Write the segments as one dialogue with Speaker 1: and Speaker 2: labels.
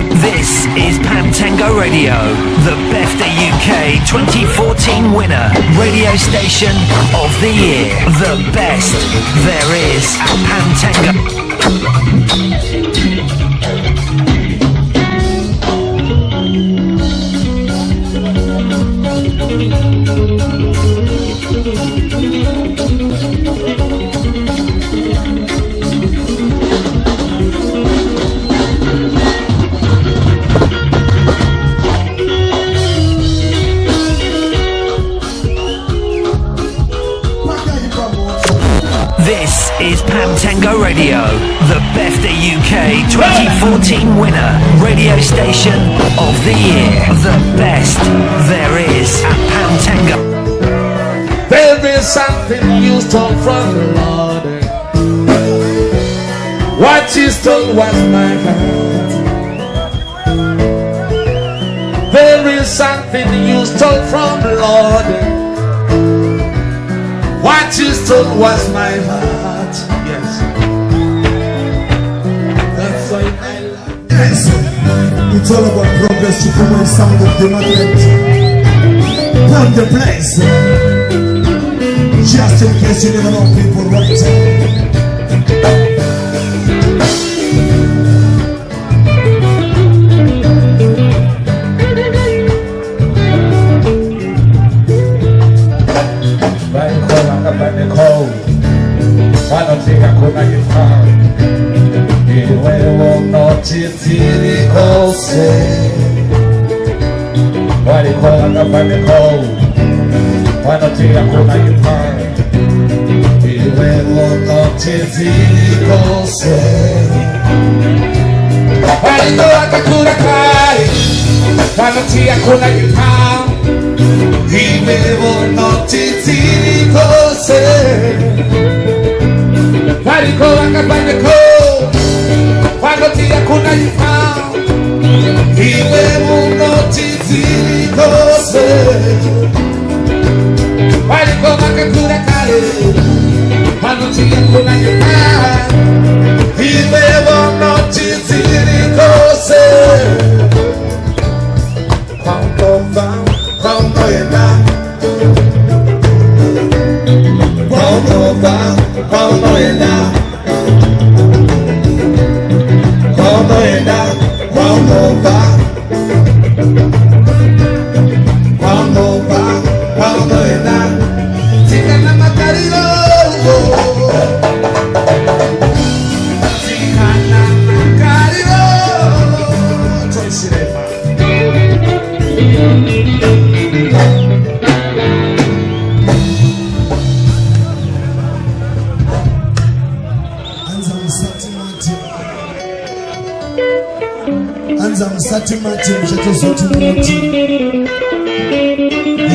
Speaker 1: This is Pantango Radio, the BEFTA UK 2014 winner, radio station of the year, the best there is at Pantango. This is Pantango Radio, the BEFTA UK 2014 winner, radio station of the year, the best there is at Pantango.
Speaker 2: There is something you stole from the Lord. What you stole was my heart. There is something you stole from the Lord. What you stole was my heart. Yes. That's why I love.
Speaker 3: Yes. It's all about progress. You come on sound of the magnet. On the place. Just in case you never know people right.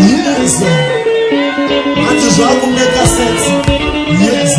Speaker 3: Yes, and you shall make a sense. Yes.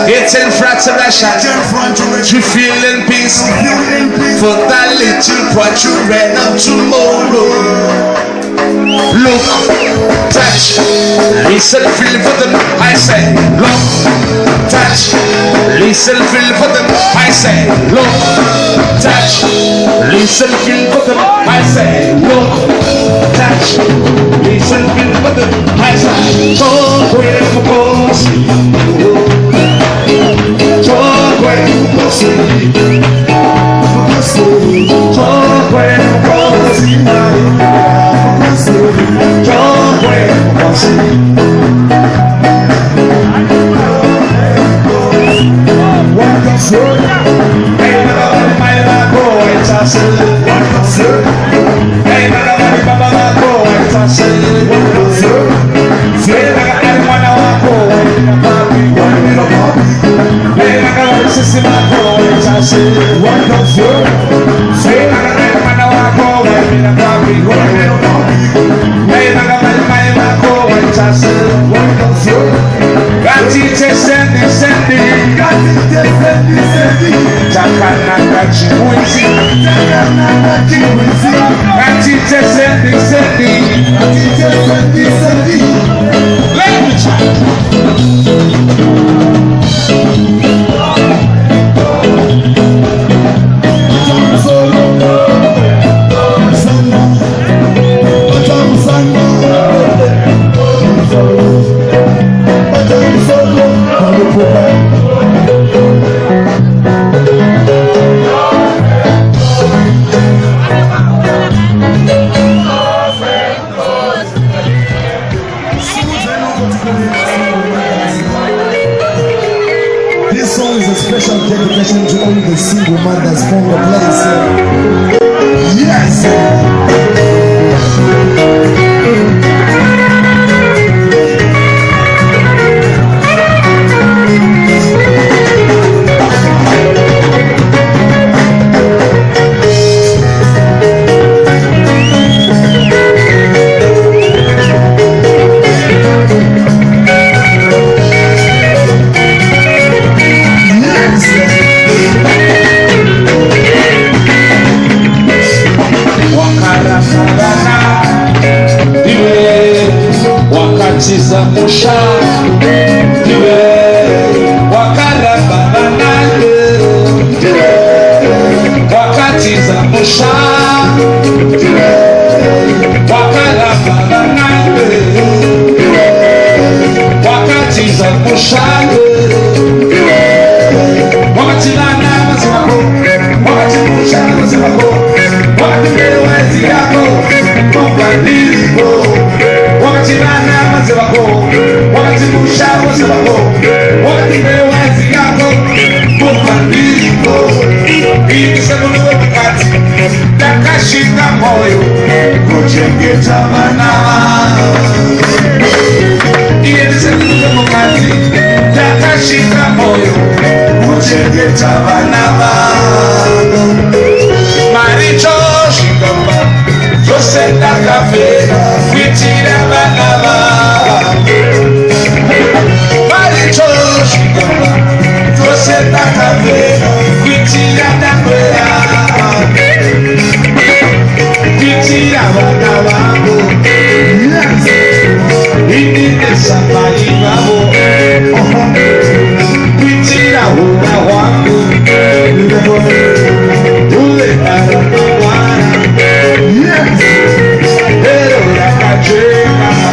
Speaker 2: It's in front of Russia. You feel in peace for that little what you read up tomorrow. Look, touch, listen, feel for them. I say, look, touch, listen, feel for them. I say, look, touch, listen, feel for them. I say, look, touch, listen, feel for them. I say, don't wait for boss. Don't wait for boss. Don't wait for boss. Don't wait for boss. Hey, my boy, it's a silly. Hey, my boy, it's a silly.
Speaker 3: This song is a special dedication to all the single mothers from the place. Yes!
Speaker 2: Wakati za musha niwe wakarabana niwe wakati za musha niwe wakarabana niwe wakati za musha niwe wakati lana mazwako wakati musha mazwako wakati mewezi yako mabadiliko wakati lana mazwako wakati musha mazwako wakati mewezi yako mabadiliko ikisema niwe wakati takashika moyo kujengeta manawa ikisema niwe wakati takashika moyo kujengeta manawa maricho shikamba josenda kafe kwitira manawa maricho shikamba josenda kafe kwitira dakwera kwitira manawa ininde safari babo kwitira huna wangu ule arawana pero la cacheka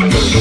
Speaker 2: Oh,